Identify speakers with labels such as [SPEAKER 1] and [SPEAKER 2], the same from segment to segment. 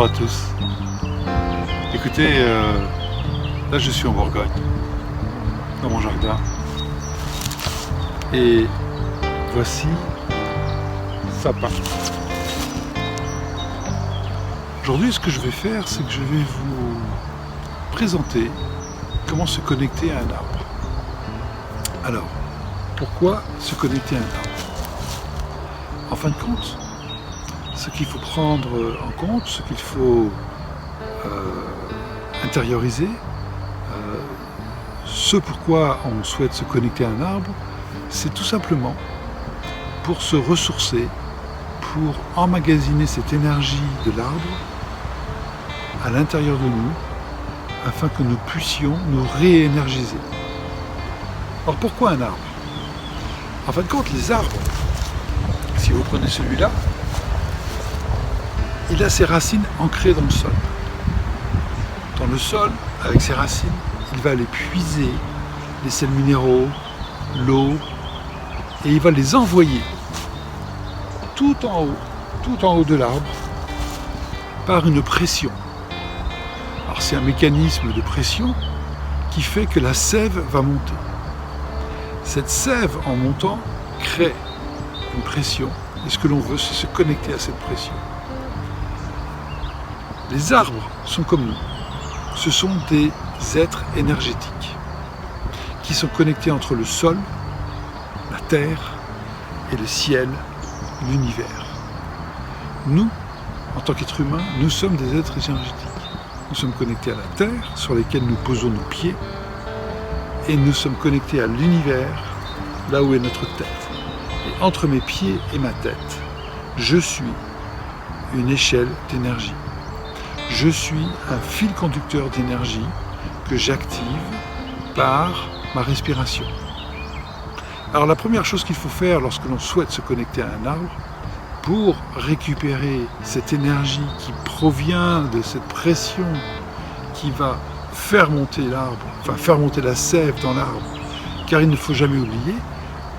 [SPEAKER 1] Bonjour à tous. Écoutez, là je suis en Bourgogne, dans mon jardin. Et voici sapin. Aujourd'hui, ce que je vais faire, c'est que je vais vous présenter comment se connecter à un arbre. Alors, pourquoi se connecter à un arbre? En fin de compte, ce qu'il faut prendre en compte, ce qu'il faut intérioriser, ce pourquoi on souhaite se connecter à un arbre, c'est tout simplement pour se ressourcer, pour emmagasiner cette énergie de l'arbre à l'intérieur de nous, afin que nous puissions nous réénergiser. Alors pourquoi un arbre? En fin de compte, les arbres, si vous prenez celui-là, il a ses racines ancrées dans le sol. Dans le sol, avec ses racines, il va aller puiser les sels minéraux, l'eau, et il va les envoyer tout en haut de l'arbre, par une pression. Alors c'est un mécanisme de pression qui fait que la sève va monter. Cette sève, en montant, crée une pression, et ce que l'on veut, c'est se connecter à cette pression. Les arbres sont comme nous. Ce sont des êtres énergétiques qui sont connectés entre le sol, la terre et le ciel, l'univers. Nous, en tant qu'êtres humains, nous sommes des êtres énergétiques. Nous sommes connectés à la terre, sur laquelle nous posons nos pieds, et nous sommes connectés à l'univers, là où est notre tête. Et entre mes pieds et ma tête, je suis une échelle d'énergie. Je suis un fil conducteur d'énergie que j'active par ma respiration. Alors la première chose qu'il faut faire lorsque l'on souhaite se connecter à un arbre, pour récupérer cette énergie qui provient de cette pression qui va faire monter l'arbre, enfin faire monter la sève dans l'arbre, car il ne faut jamais oublier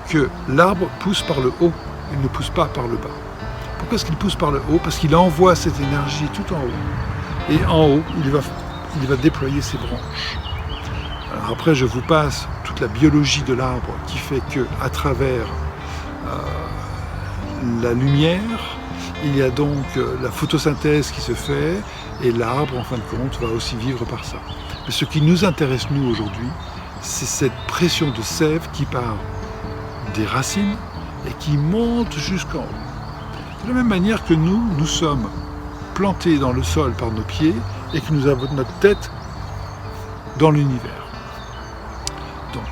[SPEAKER 1] que l'arbre pousse par le haut, il ne pousse pas par le bas. Pourquoi est-ce qu'il pousse par le haut? Parce qu'il envoie cette énergie tout en haut. Et en haut, il va déployer ses branches. Alors après, je vous passe toute la biologie de l'arbre qui fait que, à travers la lumière, il y a donc la photosynthèse qui se fait, et l'arbre, en fin de compte, va aussi vivre par ça. Mais ce qui nous intéresse, nous, aujourd'hui, c'est cette pression de sève qui part des racines et qui monte jusqu'en haut. De la même manière que nous sommes plantés dans le sol par nos pieds et que nous avons notre tête dans l'univers. Donc,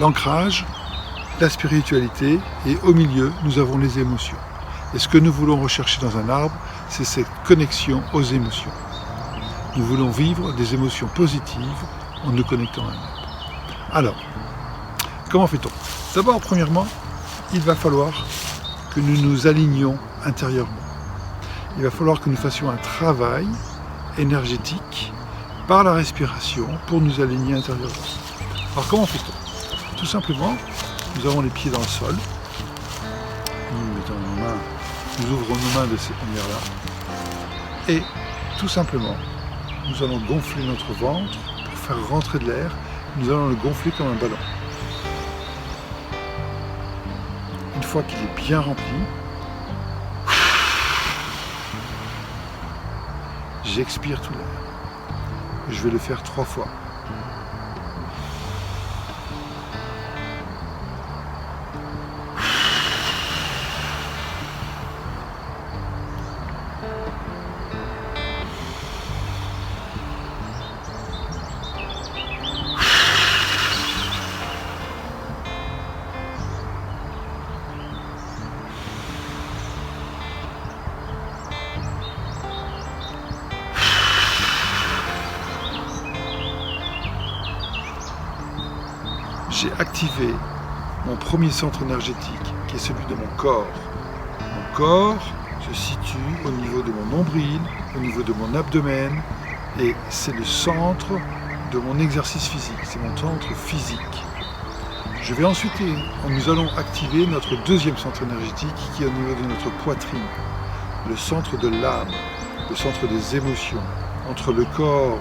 [SPEAKER 1] l'ancrage, la spiritualité, et au milieu, nous avons les émotions. Et ce que nous voulons rechercher dans un arbre, c'est cette connexion aux émotions. Nous voulons vivre des émotions positives en nous connectant à un arbre. Alors, comment fait-on? D'abord, premièrement, il va falloir que nous nous alignions intérieurement. Il va falloir que nous fassions un travail énergétique par la respiration pour nous aligner intérieurement. Alors comment fait-on? Tout simplement, nous avons les pieds dans le sol, nous ouvrons nos mains de cette manière-là, et tout simplement, nous allons gonfler notre ventre pour faire rentrer de l'air, nous allons le gonfler comme un ballon. Une fois qu'il est bien rempli, j'expire tout l'air. Je vais le faire 3 fois. J'ai activé mon premier centre énergétique, qui est celui de mon corps. Mon corps se situe au niveau de mon nombril, au niveau de mon abdomen, et c'est le centre de mon exercice physique, c'est mon centre physique. Je vais ensuite, nous allons activer notre deuxième centre énergétique qui est au niveau de notre poitrine, le centre de l'âme. le centre des émotions. Entre le corps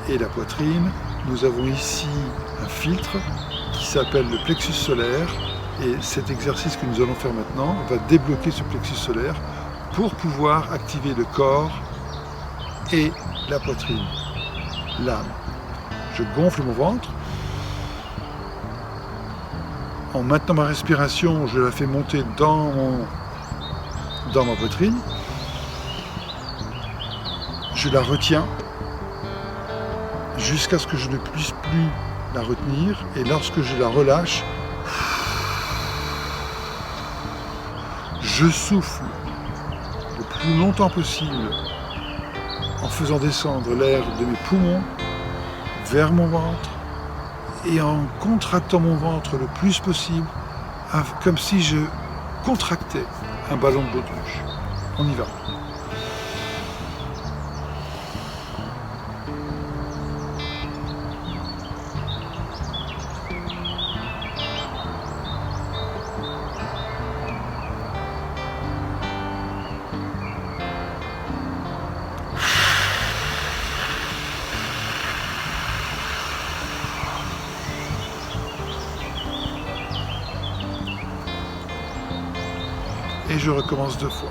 [SPEAKER 1] et la poitrine, nous avons ici un filtre qui s'appelle le plexus solaire, et cet exercice que nous allons faire maintenant va débloquer ce plexus solaire pour pouvoir activer le corps et la poitrine, l'âme. Je gonfle mon ventre. En maintenant ma respiration, je la fais monter dans ma poitrine. Je la retiens jusqu'à ce que je ne puisse plus la retenir. Et lorsque je la relâche, je souffle le plus longtemps possible en faisant descendre l'air de mes poumons vers mon ventre et en contractant mon ventre le plus possible, comme si je contractais un ballon de baudruche. On y va. Et je recommence 2 fois.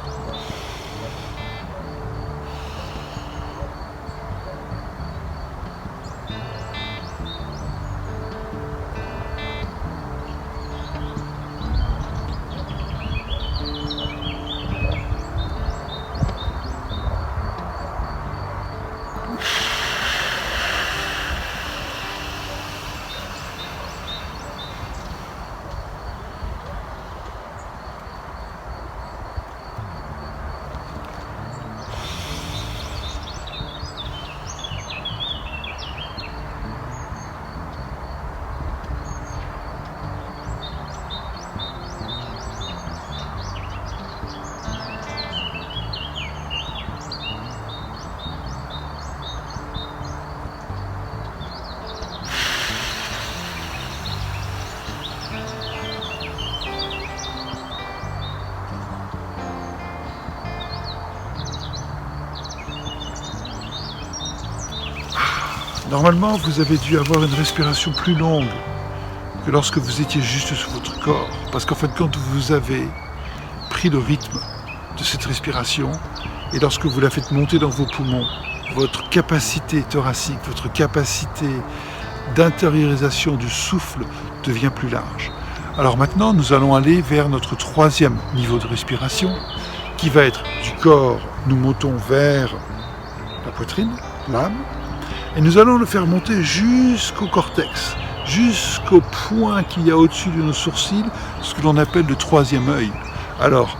[SPEAKER 1] Normalement, vous avez dû avoir une respiration plus longue que lorsque vous étiez juste sur votre corps. Parce qu'en fait, quand vous avez pris le rythme de cette respiration, et lorsque vous la faites monter dans vos poumons, votre capacité thoracique, votre capacité d'intériorisation du souffle devient plus large. Alors maintenant, nous allons aller vers notre 3e niveau de respiration, qui va être du corps, nous montons vers la poitrine, l'âme, et nous allons le faire monter jusqu'au cortex, jusqu'au point qu'il y a au-dessus de nos sourcils, ce que l'on appelle le 3e œil. Alors,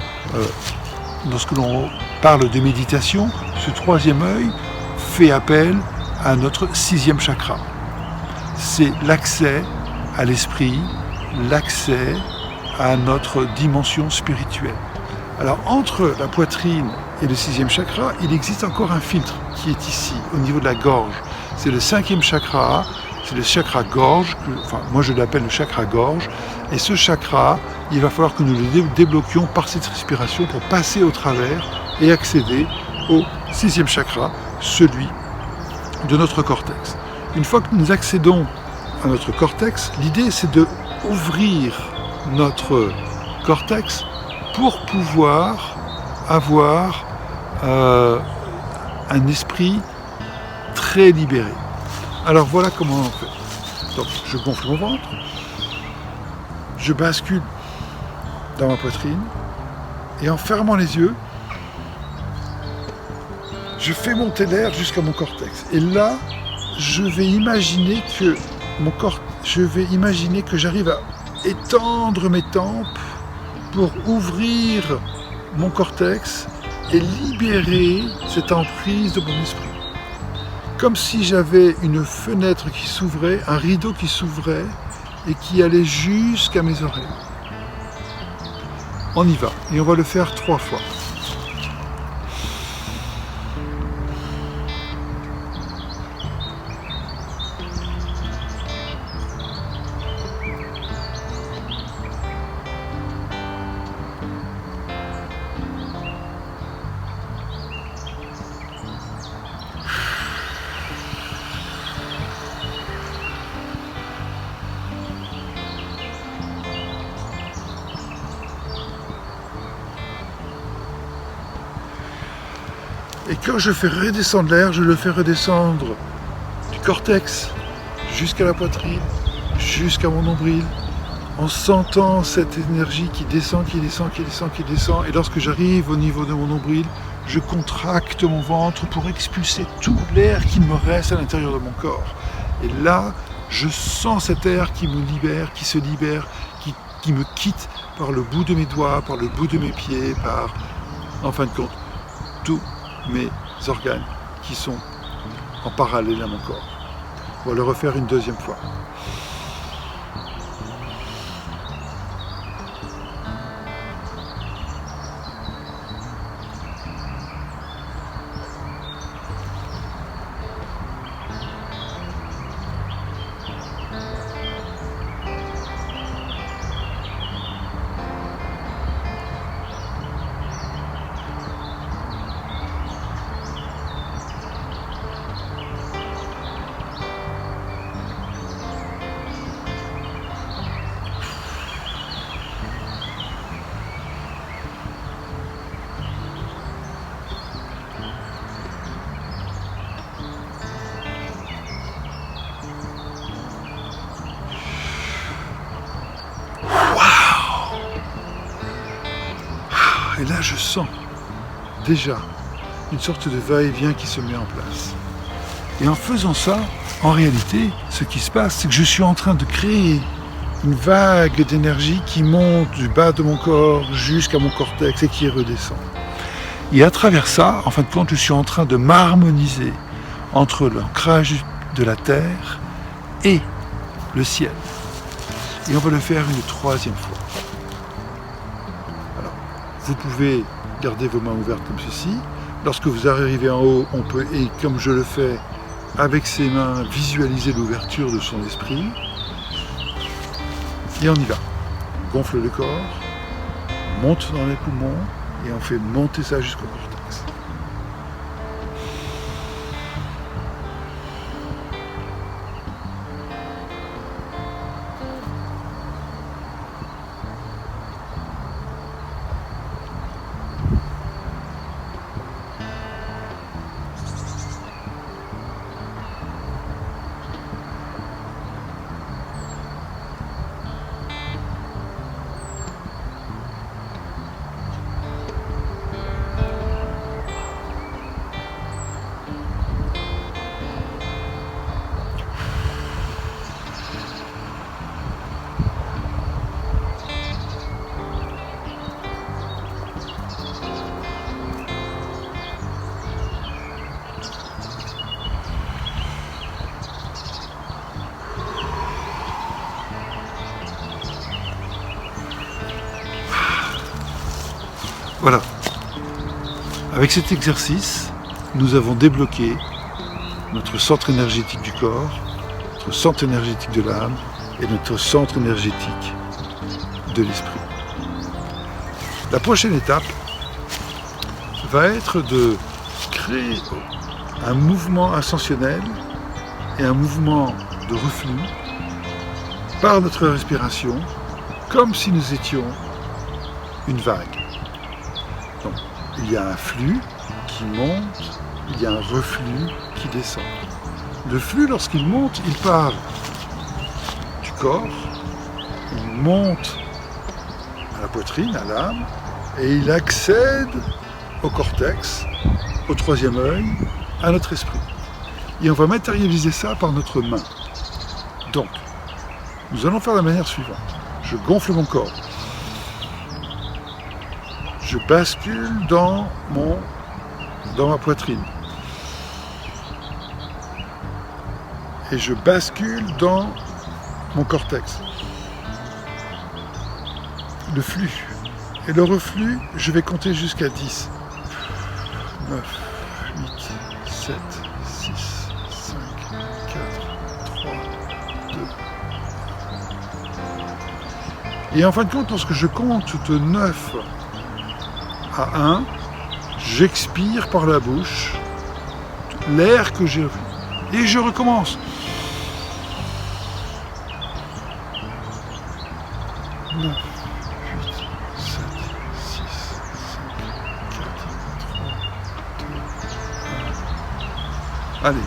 [SPEAKER 1] lorsque l'on parle de méditation, ce 3e œil fait appel à notre 6e chakra. C'est l'accès à l'esprit, l'accès à notre dimension spirituelle. Alors, entre la poitrine et le 6e chakra, il existe encore un filtre qui est ici, au niveau de la gorge. C'est le 5e chakra, c'est le chakra gorge, moi je l'appelle le chakra gorge, et ce chakra, il va falloir que nous le débloquions par cette respiration pour passer au travers et accéder au 6e chakra, celui de notre cortex. Une fois que nous accédons à notre cortex, l'idée c'est de ouvrir notre cortex pour pouvoir avoir un esprit très libéré. Alors voilà comment on fait. Donc je gonfle mon ventre, je bascule dans ma poitrine et en fermant les yeux, je fais monter l'air jusqu'à mon cortex. Et là, je vais imaginer que j'arrive à étendre mes tempes pour ouvrir mon cortex et libérer cette emprise de mon esprit. Comme si j'avais une fenêtre qui s'ouvrait, un rideau qui s'ouvrait et qui allait jusqu'à mes oreilles. On y va, et on va le faire 3 fois. Et quand je fais redescendre l'air, je le fais redescendre du cortex jusqu'à la poitrine, jusqu'à mon nombril, en sentant cette énergie qui descend, qui descend, qui descend, qui descend. Et lorsque j'arrive au niveau de mon nombril, je contracte mon ventre pour expulser tout l'air qui me reste à l'intérieur de mon corps. Et là, je sens cet air qui me libère, qui se libère, qui me quitte par le bout de mes doigts, par le bout de mes pieds, par, en fin de compte, tous mes organes qui sont en parallèle à mon corps. On va le refaire une deuxième fois. Et là, je sens déjà une sorte de va-et-vient qui se met en place. Et en faisant ça, en réalité, ce qui se passe, c'est que je suis en train de créer une vague d'énergie qui monte du bas de mon corps jusqu'à mon cortex et qui redescend. Et à travers ça, en fin de compte, je suis en train de m'harmoniser entre l'ancrage de la terre et le ciel. Et on va le faire une troisième fois. Alors, vous pouvez garder vos mains ouvertes comme ceci. Lorsque vous arrivez en haut, on peut, et comme je le fais, avec ses mains, visualiser l'ouverture de son esprit. Et on y va. On gonfle le corps, on monte dans les poumons, et on fait monter ça jusqu'au cortex. Voilà. Avec cet exercice, nous avons débloqué notre centre énergétique du corps, notre centre énergétique de l'âme et notre centre énergétique de l'esprit. La prochaine étape va être de créer un mouvement ascensionnel et un mouvement de reflux par notre respiration, comme si nous étions une vague. Donc, il y a un flux qui monte, il y a un reflux qui descend. Le flux, lorsqu'il monte, il part du corps, il monte à la poitrine, à l'âme, et il accède au cortex, au troisième œil, à notre esprit. Et on va matérialiser ça par notre main. Donc, nous allons faire de la manière suivante. Je gonfle mon corps. Je bascule dans ma poitrine. Et je bascule dans mon cortex. Le flux. Et le reflux, je vais compter jusqu'à 10. 9, 8, 7, 6, 5, 4, 3, 2. Et en fin de compte, lorsque je compte de 9 à 1, j'expire par la bouche l'air que j'ai vu. Et je recommence. 9, 8, 7, 6, 5, 4, 3, 2, Allez,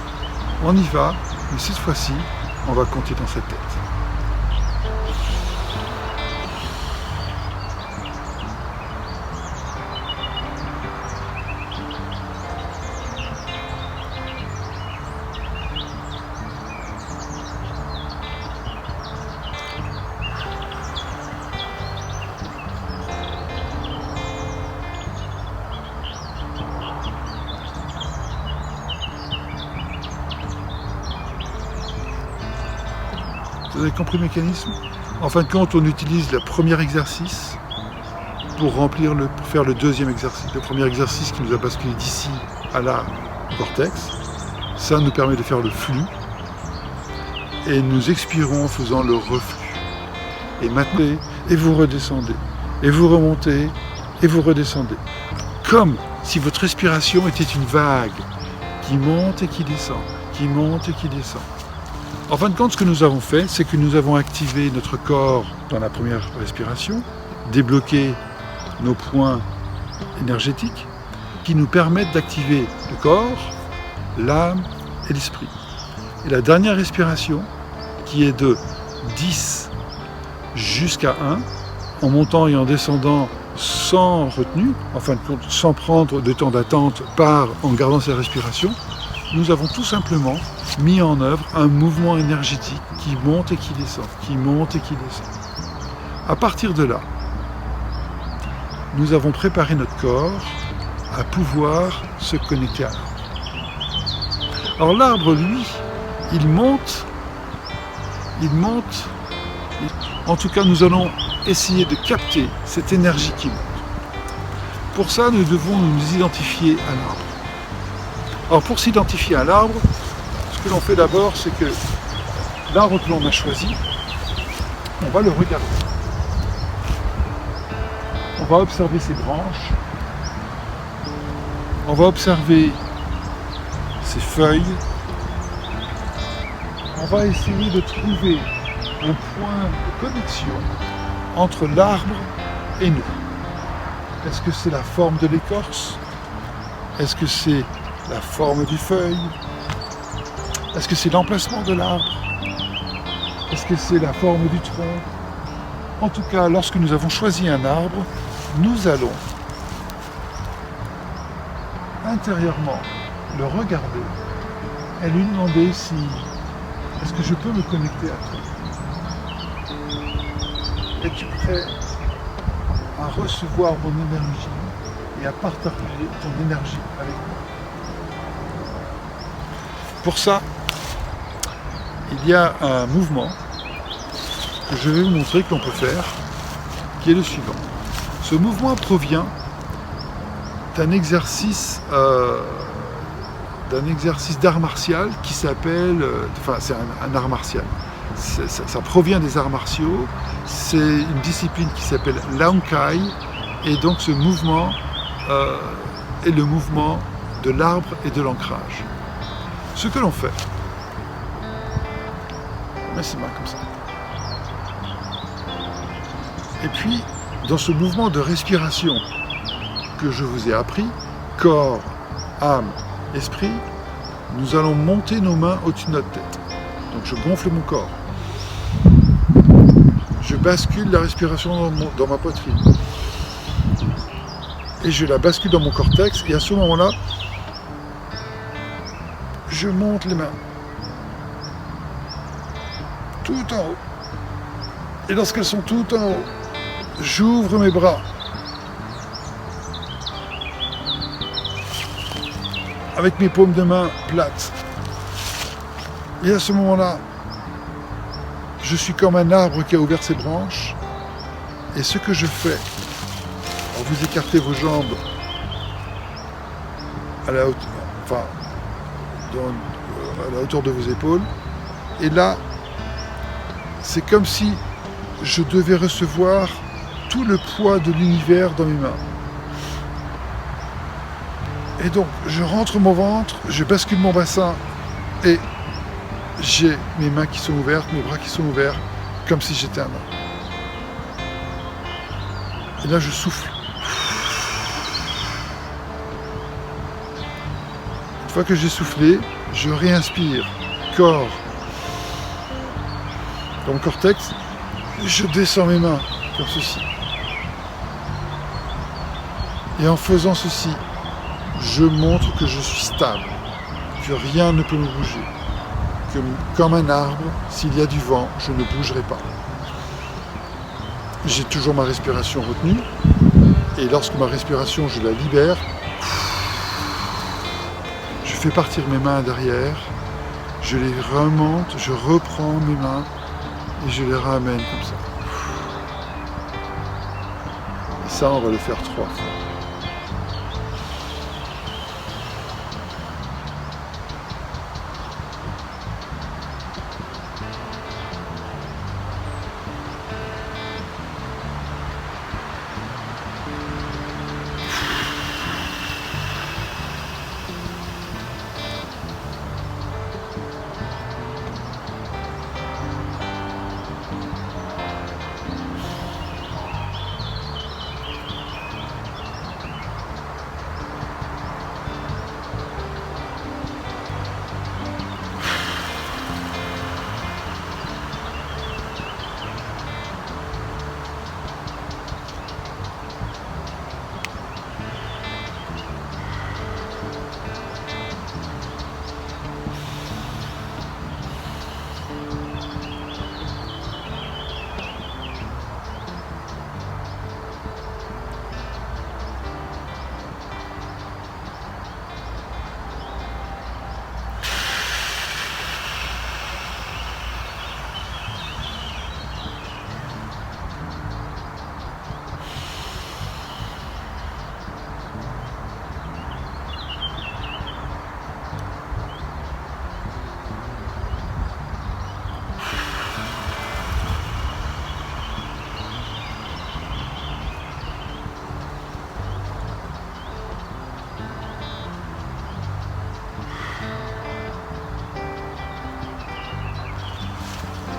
[SPEAKER 1] on y va, mais cette fois-ci, on va compter dans sa tête. Vous avez compris le mécanisme? En fin de compte, on utilise le premier exercice pour faire le deuxième exercice. Le premier exercice qui nous a basculé d'ici à là au cortex. Ça nous permet de faire le flux. Et nous expirons en faisant le reflux. Et maintenant, et vous redescendez. Et vous remontez, et vous redescendez. Comme si votre respiration était une vague qui monte et qui descend, qui monte et qui descend. En fin de compte, ce que nous avons fait, c'est que nous avons activé notre corps dans la première respiration, débloqué nos points énergétiques qui nous permettent d'activer le corps, l'âme et l'esprit. Et la dernière respiration, qui est de 10 jusqu'à 1, en montant et en descendant sans retenue, en fin de compte, sans prendre de temps d'attente en gardant sa respiration, nous avons tout simplement mis en œuvre un mouvement énergétique qui monte et qui descend, qui monte et qui descend. À partir de là, nous avons préparé notre corps à pouvoir se connecter à l'arbre. Alors l'arbre, lui, il monte. En tout cas, nous allons essayer de capter cette énergie qui monte. Pour ça, nous devons nous identifier à l'arbre. Alors pour s'identifier à l'arbre, ce que l'on fait d'abord, c'est que l'arbre que l'on a choisi, on va le regarder. On va observer ses branches, on va observer ses feuilles, on va essayer de trouver un point de connexion entre l'arbre et nous. Est-ce que c'est la forme de l'écorce? Est-ce que c'est la forme du feuille? Est-ce que c'est l'emplacement de l'arbre? Est-ce que c'est la forme du tronc? En tout cas, lorsque nous avons choisi un arbre, nous allons intérieurement le regarder et lui demander si est-ce que je peux me connecter à toi? Es-tu prêt à recevoir mon énergie et à partager ton énergie avec moi? Pour ça, il y a un mouvement que je vais vous montrer que l'on peut faire, qui est le suivant. Ce mouvement provient d'un exercice d'art martial qui s'appelle, c'est un art martial. Ça provient des arts martiaux. C'est une discipline qui s'appelle Laung Kai, et donc ce mouvement est le mouvement de l'arbre et de l'ancrage. Ce que l'on fait, met ses mains comme ça. Et puis, dans ce mouvement de respiration que je vous ai appris, corps, âme, esprit, nous allons monter nos mains au-dessus de notre tête. Donc je gonfle mon corps. Je bascule la respiration dans ma poitrine. Et je la bascule dans mon cortex, et à ce moment-là, je monte les mains. Tout en haut. Et lorsqu'elles sont tout en haut, j'ouvre mes bras. Avec mes paumes de main plates. Et à ce moment-là, je suis comme un arbre qui a ouvert ses branches. Et ce que je fais, vous écartez vos jambes à la hauteur, à la hauteur de vos épaules. Et là, c'est comme si je devais recevoir tout le poids de l'univers dans mes mains. Et donc, je rentre mon ventre, je bascule mon bassin et j'ai mes mains qui sont ouvertes, mes bras qui sont ouverts, comme si j'étais un arbre. Et là, je souffle. Une fois que j'ai soufflé, je réinspire, corps, dans le cortex, je descends mes mains, comme ceci. Et en faisant ceci, je montre que je suis stable, que rien ne peut me bouger, que comme un arbre, s'il y a du vent, je ne bougerai pas. J'ai toujours ma respiration retenue, et lorsque ma respiration, je la libère, je fais partir mes mains derrière, je les remonte, je reprends mes mains, et je les ramène comme ça. Et ça, on va le faire 3 fois.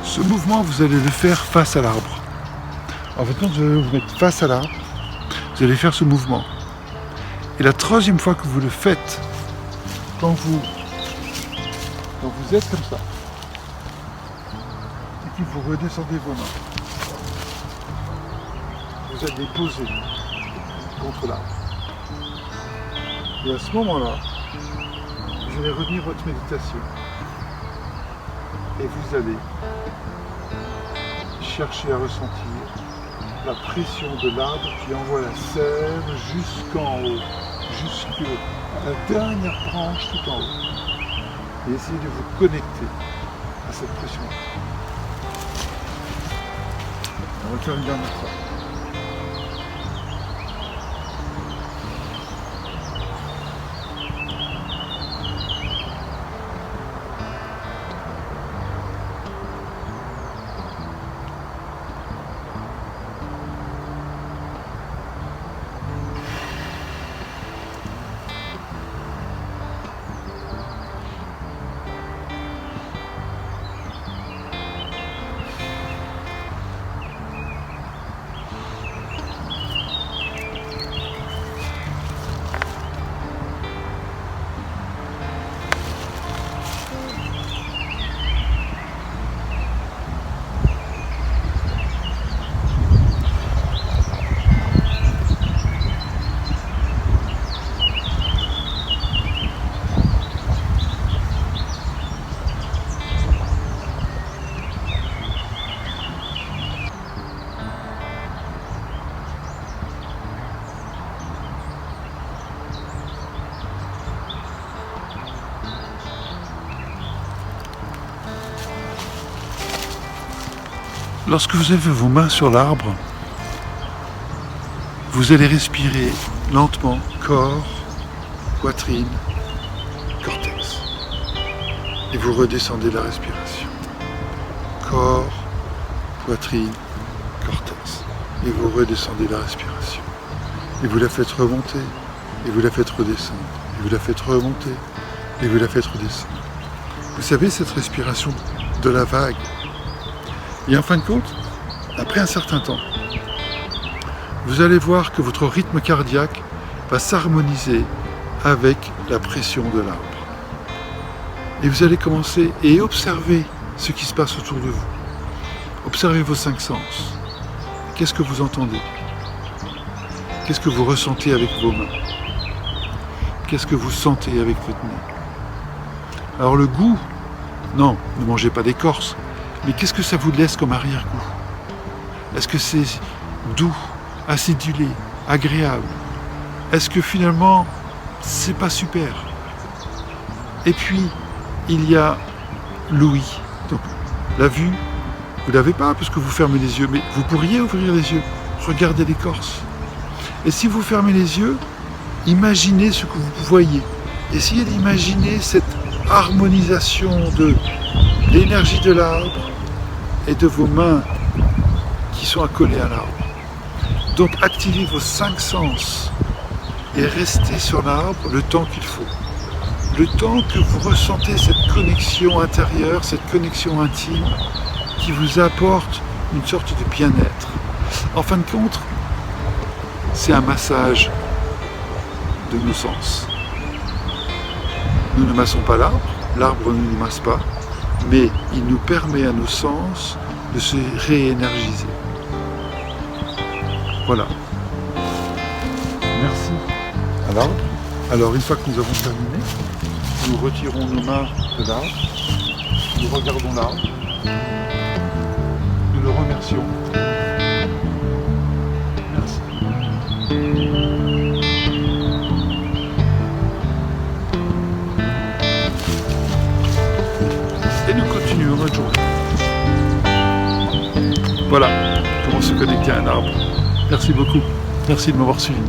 [SPEAKER 1] Ce mouvement, vous allez le faire face à l'arbre. En fait, quand vous allez vous mettre face à l'arbre, vous allez faire ce mouvement. Et la 3e fois que vous le faites, quand vous êtes comme ça, et que vous redescendez vos mains, vous allez poser contre l'arbre. Et à ce moment-là, vous allez revenir votre méditation. Et vous allez chercher à ressentir la pression de l'arbre qui envoie la sève jusqu'en haut, jusqu'à la dernière branche tout en haut. Et essayez de vous connecter à cette pression. On va faire une dernière fois. Lorsque vous avez vos mains sur l'arbre, vous allez respirer lentement, corps, poitrine, cortex. Et vous redescendez la respiration. Corps, poitrine, cortex. Et vous redescendez la respiration. Et vous la faites remonter, et vous la faites redescendre, et vous la faites remonter, et vous la faites redescendre. Vous savez, cette respiration de la vague. Et en fin de compte, après un certain temps, vous allez voir que votre rythme cardiaque va s'harmoniser avec la pression de l'arbre. Et vous allez commencer et observer ce qui se passe autour de vous. Observez vos 5 sens. Qu'est-ce que vous entendez? Qu'est-ce que vous ressentez avec vos mains? Qu'est-ce que vous sentez avec votre nez? Alors le goût, non, ne mangez pas d'écorce, mais qu'est-ce que ça vous laisse comme arrière-goût? Est-ce que c'est doux, acidulé, agréable? Est-ce que finalement, c'est pas super? Et puis, il y a l'ouïe. Donc, la vue, vous l'avez pas parce que vous fermez les yeux, mais vous pourriez ouvrir les yeux, regarder l'écorce. Et si vous fermez les yeux, imaginez ce que vous voyez. Essayez d'imaginer cette harmonisation de l'énergie de l'arbre et de vos mains qui sont accolées à l'arbre. Donc activez vos 5 sens et restez sur l'arbre le temps qu'il faut. Le temps que vous ressentez cette connexion intérieure, cette connexion intime qui vous apporte une sorte de bien-être. En fin de compte, c'est un massage de nos sens. Nous ne massons pas l'arbre, l'arbre ne nous masse pas, mais il nous permet à nos sens de se réénergiser. Voilà. Merci à l'arbre. Alors une fois que nous avons terminé, nous retirons nos mains de l'arbre, nous regardons l'arbre, nous le remercions. Merci. Et nous continuons notre journée. Voilà comment se connecter à un arbre. Merci beaucoup. Merci de m'avoir suivi.